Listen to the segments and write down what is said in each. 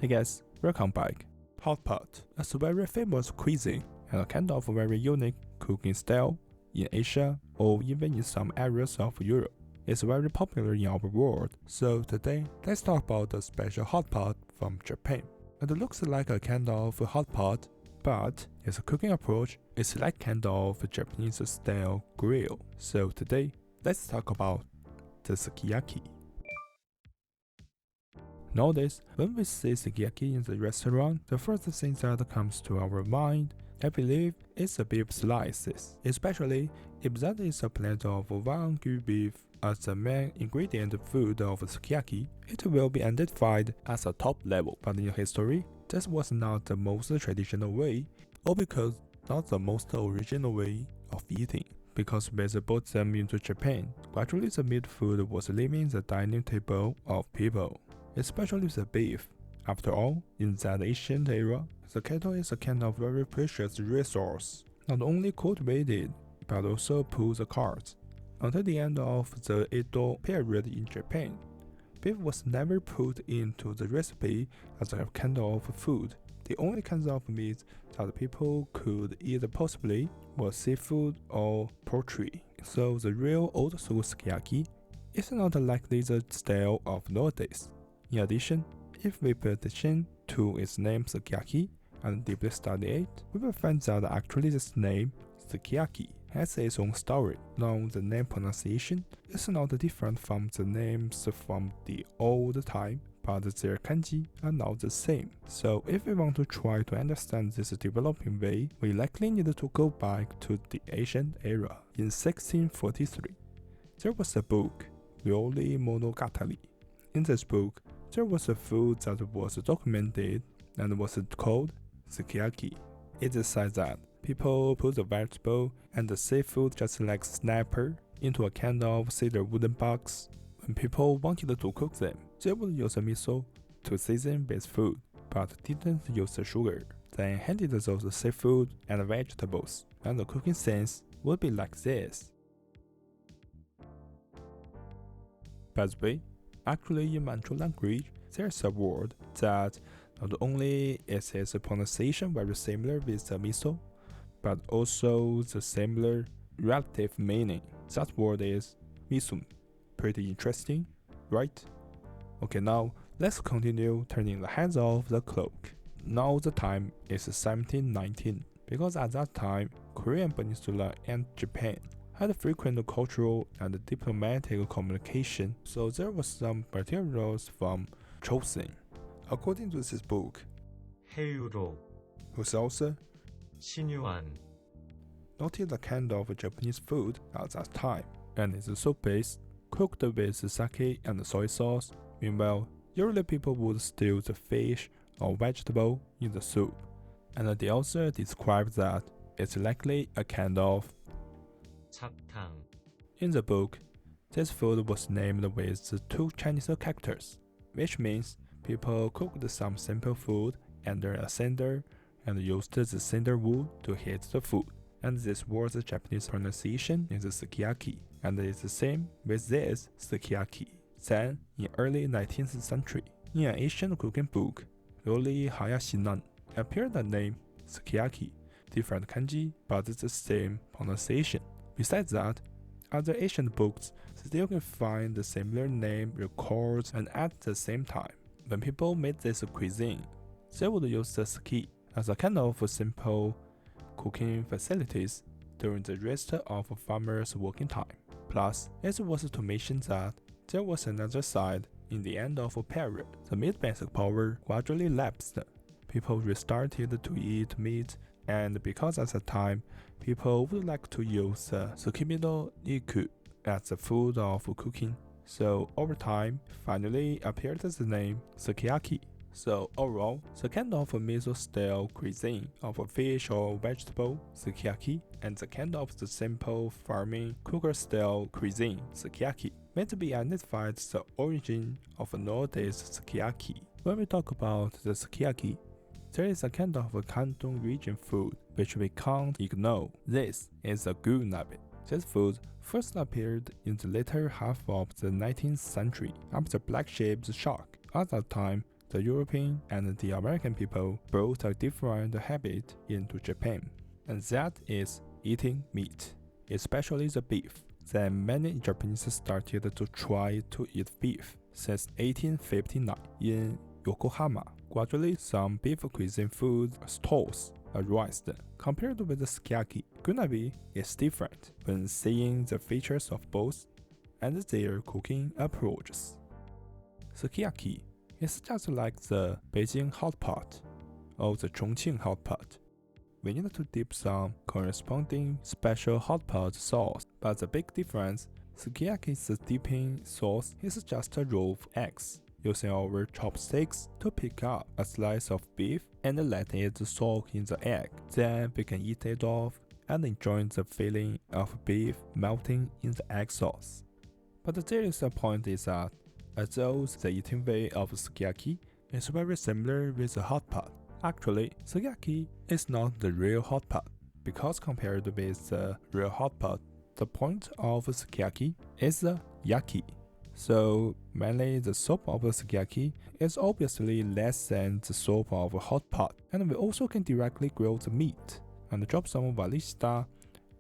Hey guys, welcome back. Hot pot is a very famous cuisine and a kind of very unique cooking style in Asia or even in some areas of Europe. It's very popular in our world, so today let's talk about the special hot pot from Japan. It looks like a kind of hot pot, but its cooking approach is like kind of Japanese style grill. So today let's talk about the sukiyaki. Nowadays, when we say sukiyaki in the restaurant, the first thing that comes to our mind, I believe, is the beef slices, especially if that is a plate of Wagyu beef as the main ingredient food of sukiyaki. It will be identified as a top level, but in history, this was not the most traditional way, or because not the most original way of eating. Because when they brought them into Japan, gradually the meat food was leaving the dining table of people, especially the beef. After all, in that ancient era, the cattle is a kind of very precious resource, not only cultivated, but also pulled the carts. Until the end of the Edo period in Japan, beef was never put into the recipe as a kind of food. The only kinds of meat that people could eat possibly was seafood or poultry. So the real old school sukiyaki is not likely the style of nowadays. In addition, if we pay attention to its name sukiyaki and deeply study it, we will find that actually this name, sukiyaki, has its own story. Now the name pronunciation is not different from the names from the old time, but their kanji are not the same. So if we want to try to understand this developing way, we likely need to go back to the ancient era. In 1643, there was a book, Ryori Monogatari. In this book, there was a food that was documented and was called sukiyaki. It is said that people put the vegetable and the seafood just like snapper into a kind of cedar wooden box. When people wanted to cook them, they would use a miso to season with food, but didn't use the sugar. Then handed those seafood and vegetables, and the cooking sense would be like this. By the way, actually in Manchu language, there's a word that not only is its pronunciation very similar with the miso, but also the similar relative meaning. That word is misum. Pretty interesting, right? Okay, now let's continue turning the heads of the clock. Now the time is 1719, because at that time, Korean Peninsula and Japan had frequent cultural and diplomatic communication, so there was some materials from Chosen. According to this book, 해유로, whose author 신유한, noted the kind of Japanese food at that time, and its soup base cooked with sake and soy sauce. Meanwhile, usually people would stew the fish or vegetable in the soup, and the author described that it's likely a kind of 찹탕. In the book, this food was named with two Chinese characters, which means people cooked some simple food under a cinder and used the cinder wood to heat the food. And this word's Japanese pronunciation is sukiyaki, and it's the same with this sukiyaki. Then, in early 19th century, in an Asian cooking book, Ryori Hayashinan, appeared the name sukiyaki, different kanji, but it's the same pronunciation. Besides that, other Asian books still can find the similar name records, and at the same time, when people made this cuisine, they would use the sake as a kind of simple cooking facilities during the rest of farmers' working time. Plus, it was to mention that there was another side. In the end of a period, the meat-based power gradually lapsed. People restarted to eat meat, and because at the time, people would like to use tsukimido iku as the food of cooking. So over time, finally appeared the name sukiyaki. So overall, the kind of miso-style cuisine of a fish or vegetable, sukiyaki, and the kind of the simple farming cooker-style cuisine, sukiyaki, may be identified the origin of nowadays sukiyaki. When we talk about the sukiyaki, there is a kind of a Kanton region food which we can't ignore. This is a gunabe. This food first appeared in the later half of the 19th century after the Black Sheep's shock. At that time, the European and the American people brought a different habit into Japan, and that is eating meat, especially the beef. Then many Japanese started to try to eat beef since 1859 in Yokohama. Gradually, some beef cuisine food stalls arose. Compared with the sukiyaki, gunabi is different when seeing the features of both and their cooking approaches. Sukiyaki is just like the Beijing hot pot or the Chongqing hot pot. We need to dip some corresponding special hot pot sauce, but the big difference, sukiyaki's dipping sauce is just a row of eggs. Using our chopsticks to pick up a slice of beef and let it soak in the egg. Then we can eat it off and enjoy the feeling of beef melting in the egg sauce. But there is a point is that, although the eating way of sukiyaki is very similar with the hot pot, actually sukiyaki is not the real hot pot, because compared with the real hot pot, the point of sukiyaki is the yaki. So mainly the soup of the sukiyaki is obviously less than the soup of a hot pot, and we also can directly grill the meat and drop some valista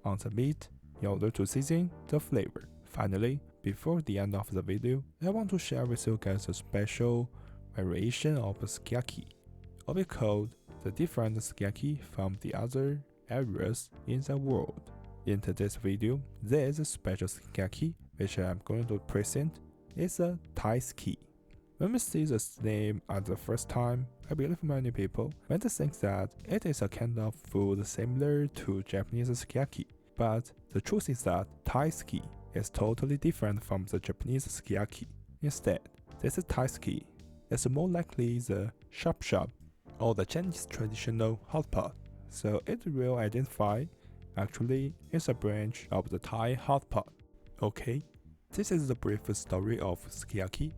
on the meat in order to season the flavor. Finally, before the end of the video, I want to share with you guys a special variation of sukiyaki, or we call the different sukiyaki from the other areas in the world. In today's video, there is a special sukiyaki which I am going to present. It's a Thai ski. When we see this name at the first time, I believe many people might think that it is a kind of food similar to Japanese sukiyaki. But the truth is that Thai ski is totally different from the Japanese sukiyaki. Instead, this Thai ski is more likely the shop or the Chinese traditional hot pot. So it will identify actually is a branch of the Thai hot pot. Okay, this is the brief story of sukiyaki.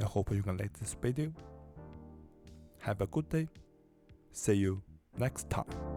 I hope you can like this video. Have a good day. See you next time.